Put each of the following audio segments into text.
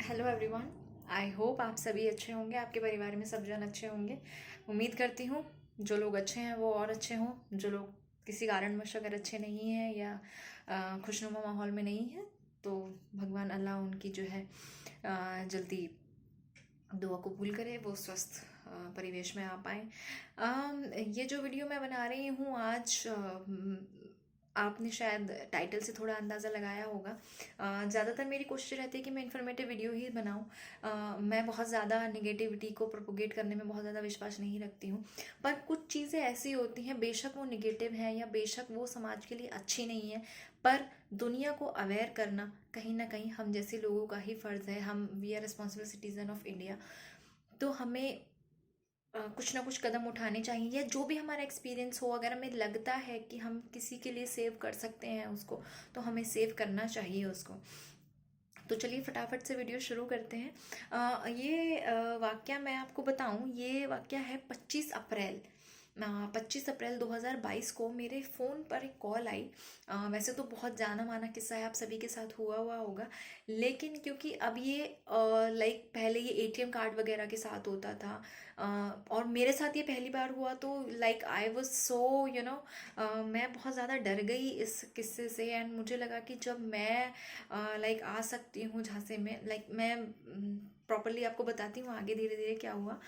Hello everyone. I hope आप सभी अच्छे होंगे, आपके परिवार में सब जन अच्छे होंगे। उम्मीद करती हूँ जो लोग अच्छे हैं वो और अच्छे हों, जो लोग किसी कारणवश अगर अच्छे नहीं हैं या खुशनुमा माहौल में नहीं है तो भगवान अल्लाह उनकी जो है जल्दी दुआ कबूल करे, वो स्वस्थ परिवेश में आ पाएँ। ये जो वीडियो मैं बना रही हूँ आज, आपने शायद टाइटल से थोड़ा अंदाज़ा लगाया होगा। ज़्यादातर मेरी कोशिश रहती है कि मैं इन्फॉर्मेटिव वीडियो ही बनाऊँ। मैं बहुत ज़्यादा नेगेटिविटी को प्रोपोगेट करने में बहुत ज़्यादा विश्वास नहीं रखती हूँ। पर कुछ चीज़ें ऐसी होती हैं, बेशक वो नेगेटिव हैं या बेशक वो समाज के लिए अच्छी नहीं है, पर दुनिया को अवेयर करना कहीं ना कहीं हम जैसे लोगों का ही फ़र्ज़ है। हम we are responsible citizen of India, तो हमें कुछ ना कुछ कदम उठाने चाहिए, या जो भी हमारा एक्सपीरियंस हो, अगर हमें लगता है कि हम किसी के लिए सेव कर सकते हैं उसको, तो हमें सेव करना चाहिए उसको। तो चलिए फटाफट से वीडियो शुरू करते हैं। ये वाकया मैं आपको बताऊं, ये वाकया है 25 अप्रैल। 25 अप्रैल 2022 को मेरे फ़ोन पर एक कॉल आई। वैसे तो बहुत जाना माना किस्सा है, आप सभी के साथ हुआ हुआ होगा, लेकिन क्योंकि अब ये लाइक पहले ये एटीएम कार्ड वगैरह के साथ होता था, और मेरे साथ ये पहली बार हुआ, तो लाइक आई वाज सो मैं बहुत ज़्यादा डर गई इस किस्से से। एंड मुझे लगा कि जब मैं लाइक आ सकती हूँ झांसे में, लाइक मैं प्रॉपरली आपको बताती हूँ आगे धीरे धीरे क्या हुआ।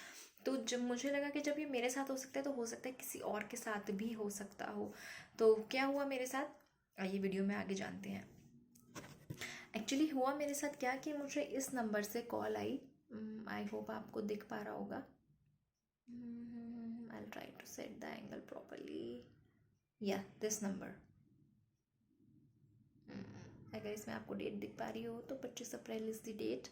तो जब मुझे लगा कि जब ये मेरे साथ हो सकता है तो हो सकता है किसी और के साथ भी हो सकता हो। तो क्या हुआ मेरे साथ, आइए वीडियो में आगे जानते हैं। एक्चुअली हुआ मेरे साथ क्या कि मुझे इस नंबर से कॉल आई। आई होप आपको दिख पा रहा होगा। I try to set the angle properly. या दिस नंबर, अगर इसमें आपको डेट दिख पा रही हो तो 25 अप्रैल इज़ द डेट।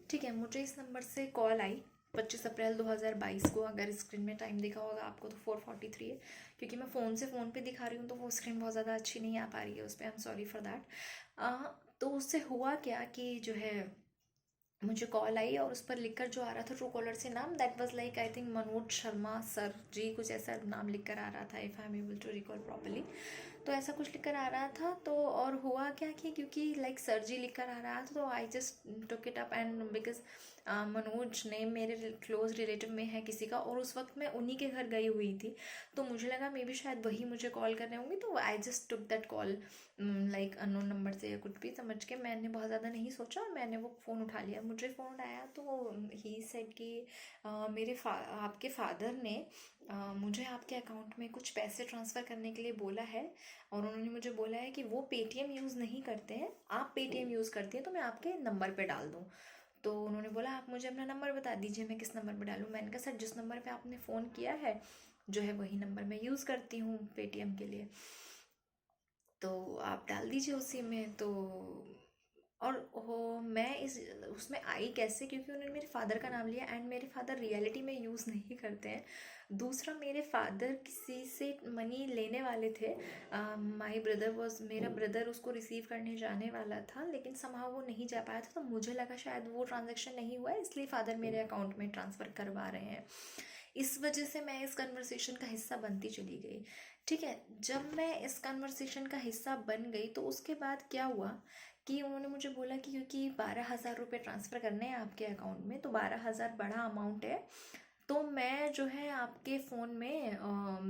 ठीक है, मुझे इस नंबर से कॉल आई 25 अप्रैल 2022 को। अगर स्क्रीन में टाइम दिखा होगा आपको तो 4:43 है, क्योंकि मैं फ़ोन पे दिखा रही हूँ तो वो स्क्रीन बहुत ज़्यादा अच्छी नहीं आ पा रही है उस पर। I am sorry for that. तो उससे हुआ क्या कि जो है मुझे कॉल आई और उस पर लिखकर जो आ रहा था ट्रू कॉलर से नाम, that was like I think Manoj Sharma sir ji, कुछ ऐसा नाम लिख कर आ रहा था, if I am able to recall properly. तो ऐसा कुछ लिख कर आ रहा था। तो और हुआ क्या कि क्योंकि लाइक सर जी लिख कर आ रहा था तो I just took it up, and because Manoj name मेरे क्लोज रिलेटिव में है किसी का, और उस वक्त मैं उन्हीं के घर गई हुई थी, तो मुझे लगा मे बी शायद वही मुझे कॉल कर रहे होंगे। तो I just took that call like unknown number से या कुछ भी समझ के। मैंने बहुत ज़्यादा नहीं सोचा और मैंने वो फ़ोन उठा लिया। मुझे फ़ोन आया तो ही सेड कि आपके फादर ने मुझे आपके अकाउंट में कुछ पैसे ट्रांसफ़र करने के लिए बोला है, और उन्होंने मुझे बोला है कि वो पेटीएम यूज़ नहीं करते हैं, आप पेटीएम यूज़ करती हैं, तो मैं आपके नंबर पे डाल दूँ। तो उन्होंने बोला आप मुझे अपना नंबर बता दीजिए, मैं किस नंबर पे डालूँ। मैंने कहा सर जिस नंबर पे आपने फ़ोन किया है जो है वही नंबर मैं यूज़ करती हूँ पेटीएम के लिए, तो आप डाल दीजिए उसी में। तो और हो मैं इस उसमें आई कैसे, क्योंकि उन्होंने मेरे फादर का नाम लिया, एंड मेरे फादर रियलिटी में यूज़ नहीं करते हैं। दूसरा, मेरे फादर किसी से मनी लेने वाले थे। माई ब्रदर वॉज, मेरा ब्रदर उसको रिसीव करने जाने वाला था, लेकिन समहाउ वो नहीं जा पाया था, तो मुझे लगा शायद वो ट्रांजेक्शन नहीं हुआ है, इसलिए फादर मेरे अकाउंट में ट्रांसफ़र करवा रहे हैं। इस वजह से मैं इस कन्वर्सेशन का हिस्सा बनती चली गई। ठीक है, जब मैं इस कन्वर्सेशन का हिस्सा बन गई तो उसके बाद क्या हुआ कि उन्होंने मुझे बोला कि क्योंकि 12,000 रुपये ट्रांसफ़र करने हैं आपके अकाउंट में, तो 12,000 बड़ा अमाउंट है, तो मैं जो है आपके फ़ोन में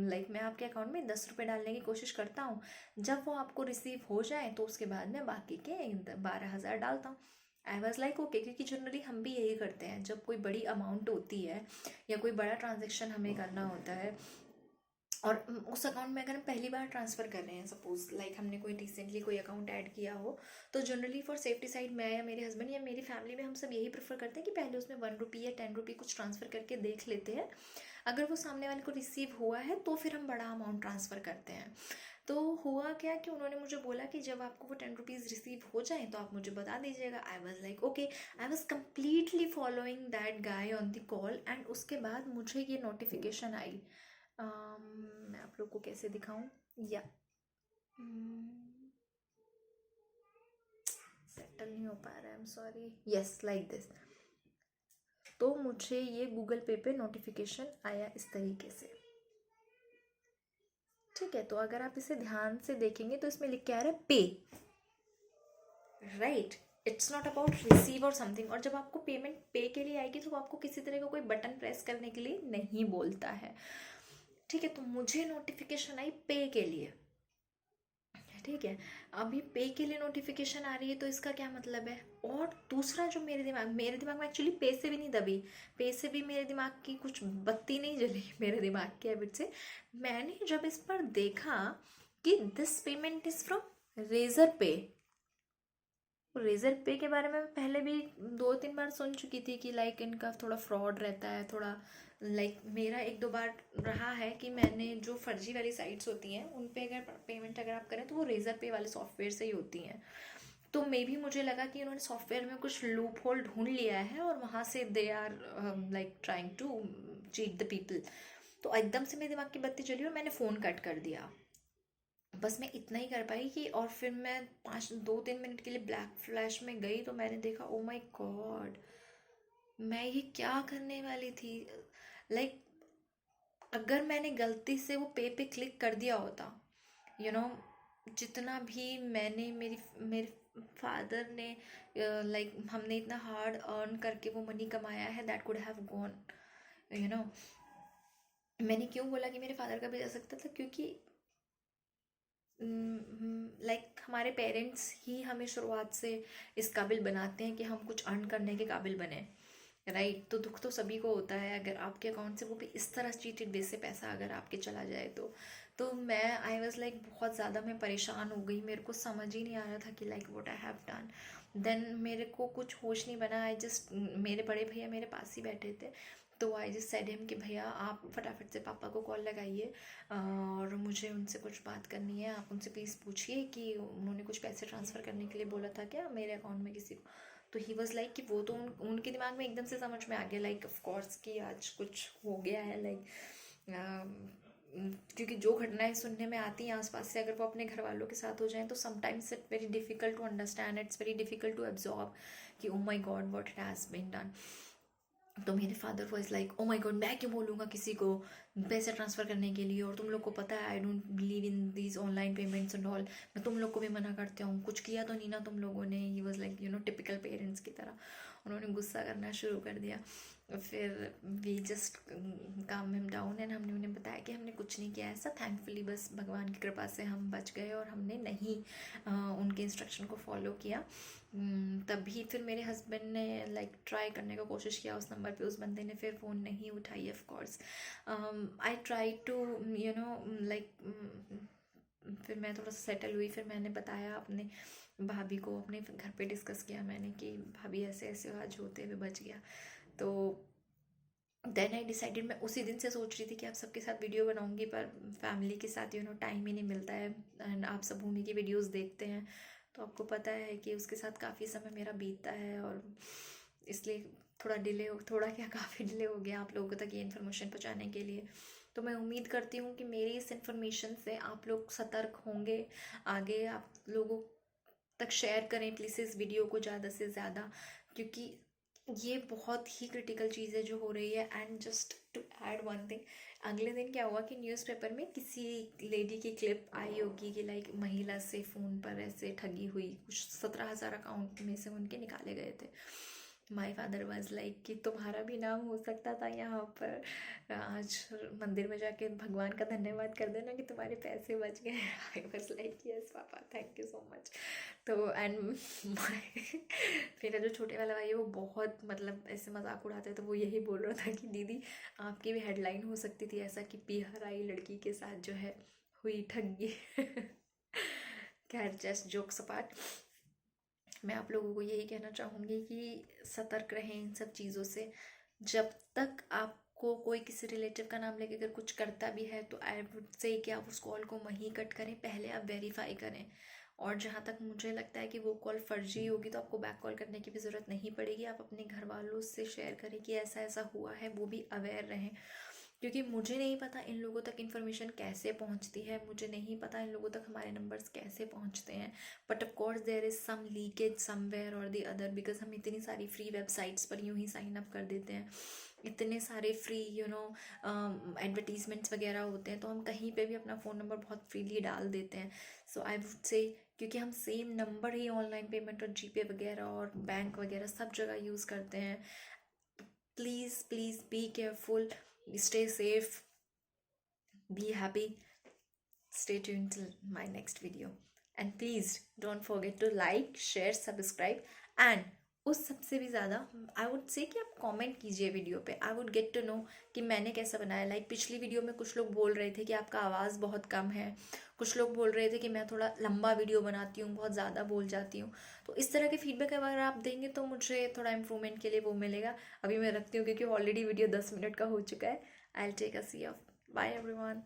लाइक मैं आपके अकाउंट में 10 रुपये डालने की कोशिश करता हूँ। जब वो आपको रिसीव हो जाए तो उसके बाद मैं बाकी के 12,000 डालता हूँ। आई वॉज लाइक ओके, क्योंकि जनरली हम भी यही करते हैं जब कोई बड़ी अमाउंट होती है या कोई बड़ा ट्रांजेक्शन हमें करना होता है, और उस अकाउंट में अगर हम पहली बार ट्रांसफ़र कर रहे हैं, सपोज लाइक हमने कोई रिसेंटली कोई अकाउंट ऐड किया हो, तो जनरली फॉर सेफ्टी साइड मैं या मेरे हस्बैंड या मेरी फैमिली में हम सब यही प्रेफर करते हैं कि पहले उसमें 1 रुपी या 10 रुपी कुछ ट्रांसफ़र करके देख लेते हैं। अगर वो सामने वाले को रिसीव हुआ है तो फिर हम बड़ा अमाउंट ट्रांसफ़र करते हैं। तो हुआ क्या कि उन्होंने मुझे बोला कि जब आपको वो 10 रुपीज़ रिसीव हो जाए तो आप मुझे बता दीजिएगा। I was like okay, I was completely following that guy on the call, and उसके बाद मुझे ये नोटिफिकेशन आई। मैं आप लोग को कैसे दिखाऊं, या सेटल नहीं हो पा रहा है, I am sorry, yes like this. तो मुझे ये गूगल पे नोटिफिकेशन आया इस तरीके से। ठीक है, तो अगर आप इसे ध्यान से देखेंगे तो इसमें लिख के आ रहा है पे, right. It's not about receive और समथिंग। और जब आपको पेमेंट पे के लिए आएगी तो वो आपको किसी तरह का कोई बटन प्रेस करने के लिए नहीं बोलता है, ठीक है। तो मुझे नोटिफिकेशन आई पे के लिए, ठीक है। अभी पे के लिए नोटिफिकेशन आ रही है तो इसका क्या मतलब है। और दूसरा जो मेरे दिमाग में एक्चुअली पे से भी नहीं दबी, पे से भी मेरे दिमाग की कुछ बत्ती नहीं जली मेरे दिमाग के हैबिट से। मैंने जब इस पर देखा कि this payment is from Razorpay, Razorpay के बारे में मैं पहले भी 2-3 बार सुन चुकी थी कि लाइक इनका थोड़ा फ्रॉड रहता है, थोड़ा लाइक मेरा 1-2 बार रहा है कि मैंने जो फर्जी वाली साइट्स होती हैं उन पे अगर पेमेंट अगर आप करें तो वो रेजर पे वाले सॉफ्टवेयर से ही होती हैं। तो मे भी मुझे लगा कि उन्होंने सॉफ्टवेयर में कुछ लूप होल ढूंढ लिया है और वहाँ से they are like trying to cheat the people. तो एकदम से मेरे दिमाग की बत्ती चली और मैंने फ़ोन कट कर दिया। बस मैं इतना ही कर पाई कि, और फिर मैं 2-3 मिनट के लिए ब्लैक फ्लैश में गई तो मैंने देखा ओ माय गॉड, मैं ये क्या करने वाली थी। लाइक अगर मैंने गलती से वो पे क्लिक कर दिया होता, यू नो, जितना भी मैंने मेरी मेरे फादर ने लाइक हमने इतना हार्ड अर्न करके वो मनी कमाया है, that could have gone, you know. मैंने क्यों बोला कि मेरे फादर का भी जा सकता था, क्योंकि लाइक हमारे पेरेंट्स ही हमें शुरुआत से इस काबिल बनाते हैं कि हम कुछ अर्न करने के काबिल बने, राइट। तो दुख तो सभी को होता है अगर आपके अकाउंट से वो भी इस तरह चीटेड वे से पैसा अगर आपके चला जाए तो मैं आई वॉज लाइक बहुत ज़्यादा मैं परेशान हो गई। मेरे को समझ ही नहीं आ रहा था कि like what I have done. Then मेरे को कुछ होश नहीं बना, आई जस्ट, मेरे बड़े भैया मेरे पास ही बैठे थे तो आई जस्ट सेड हिम कि भैया आप फटाफट से पापा को कॉल लगाइए और मुझे उनसे कुछ बात करनी है, आप उनसे प्लीज़ पूछिए कि उन्होंने कुछ पैसे ट्रांसफ़र करने के लिए बोला था क्या मेरे अकाउंट में किसी को। तो ही वॉज लाइक कि वो तो उनके दिमाग में एकदम से समझ में आ गया लाइक ऑफ कोर्स कि आज कुछ हो गया है, लाइक क्योंकि जो घटनाएं सुनने में आती हैं आसपास से अगर वो अपने घर वालों के साथ हो जाएं तो sometimes it very difficult to understand, it's very difficult to absorb कि oh my god what it has been done. तो मेरे father was like oh my god मैं क्यों बोलूँगा किसी को पैसे ट्रांसफ़र करने के लिए, और तुम लोग को पता है I don't believe in these online payments and all, मैं तुम लोग को भी मना करता हूँ, कुछ किया तो नहीं ना तुम लोगों ने। He was like typical parents की तरह उन्होंने गुस्सा करना शुरू कर दिया। फिर वी जस्ट काम हिम डाउन एंड हमने उन्हें बताया कि हमने कुछ नहीं किया ऐसा, थैंकफुली बस भगवान की कृपा से हम बच गए और हमने नहीं उनके इंस्ट्रक्शन को फॉलो किया। तभी फिर मेरे हस्बैंड ने लाइक ट्राई करने का कोशिश किया उस नंबर पे, उस बंदे ने फिर फ़ोन नहीं उठाई of course. I try to like फिर मैं थोड़ा सा सेटल हुई, फिर मैंने बताया अपने भाभी को, अपने घर पे डिस्कस किया मैंने कि भाभी ऐसे ऐसे आज होते हुए बच गया। तो देन आई डिसाइडेड, मैं उसी दिन से सोच रही थी कि आप सबके साथ वीडियो बनाऊंगी पर फैमिली के साथ टाइम ही नहीं मिलता है। एंड आप सब भूमि की वीडियोस देखते हैं तो आपको पता है कि उसके साथ काफ़ी समय मेरा बीतता है और इसलिए थोड़ा क्या काफ़ी डिले हो गया आप लोगों तक ये इन्फॉर्मेशन पहुंचाने के लिए। तो मैं उम्मीद करती हूँ कि मेरी इस इन्फॉर्मेशन से आप लोग सतर्क होंगे, आगे आप लोगों तक शेयर करें प्लीज़ इस वीडियो को ज़्यादा से ज़्यादा, क्योंकि ये बहुत ही क्रिटिकल चीज़ है जो हो रही है। And just to add one thing, अगले दिन क्या हुआ कि न्यूज़पेपर में किसी लेडी की क्लिप आई होगी कि लाइक महिला से फ़ोन पर ऐसे ठगी हुई, कुछ 17,000 अकाउंट में से उनके निकाले गए थे। माई फादर वाज लाइक कि तुम्हारा भी नाम हो सकता था यहाँ पर, आज मंदिर में जाके भगवान का धन्यवाद कर देना कि तुम्हारे पैसे बच गए। I was like yes papa thank you so much. तो एंड मेरा जो छोटे वाला भाई है वो बहुत मतलब ऐसे मजाक उड़ाता है, तो वो यही बोल रहा था कि दीदी आपकी भी हेडलाइन हो सकती थी ऐसा कि पीहर आई लड़की के साथ जो है हुई ठगी। खैर जस्ट जोक्स अपार्ट, मैं आप लोगों को यही कहना चाहूँगी कि सतर्क रहें इन सब चीज़ों से। जब तक आपको कोई किसी रिलेटिव का नाम लेके अगर कुछ करता भी है तो आई वुड से कि आप उस कॉल को वहीं कट करें, पहले आप वेरीफाई करें। और जहाँ तक मुझे लगता है कि वो कॉल फर्जी होगी तो आपको बैक कॉल करने की भी ज़रूरत नहीं पड़ेगी, आप अपने घर वालों से शेयर करें कि ऐसा ऐसा हुआ है, वो भी अवेयर रहें। क्योंकि मुझे नहीं पता इन लोगों तक इन्फॉर्मेशन कैसे पहुंचती है, मुझे नहीं पता इन लोगों तक हमारे नंबर्स कैसे पहुंचते हैं, but of course there is some leakage somewhere और द अदर, बिकॉज हम इतनी सारी फ्री वेबसाइट्स पर यूं ही साइन अप कर देते हैं, इतने सारे फ्री एडवर्टीजमेंट्स वगैरह होते हैं तो हम कहीं पे भी अपना फ़ोन नंबर बहुत फ्रीली डाल देते हैं। सो आई वुड से क्योंकि हम सेम नंबर ही ऑनलाइन पेमेंट और जीपे वगैरह और बैंक वगैरह सब जगह यूज़ करते हैं. Please please be careful, stay safe, be happy. Stay tuned till my next video. And please don't forget to like, share, subscribe. And उस सबसे भी ज़्यादा आई वुड से कि आप कमेंट कीजिए वीडियो पे. I would get to know कि मैंने कैसा बनाया. लाइक पिछली वीडियो में कुछ लोग बोल रहे थे कि आपका आवाज़ बहुत कम है, कुछ लोग बोल रहे थे कि मैं थोड़ा लंबा वीडियो बनाती हूँ, बहुत ज़्यादा बोल जाती हूँ. तो इस तरह के फीडबैक अगर आप देंगे तो मुझे थोड़ा इम्प्रूवमेंट के लिए वो मिलेगा. अभी मैं रखती हूँ क्योंकि ऑलरेडी वीडियो 10 मिनट का हो चुका है. I will take a see off. Bye everyone.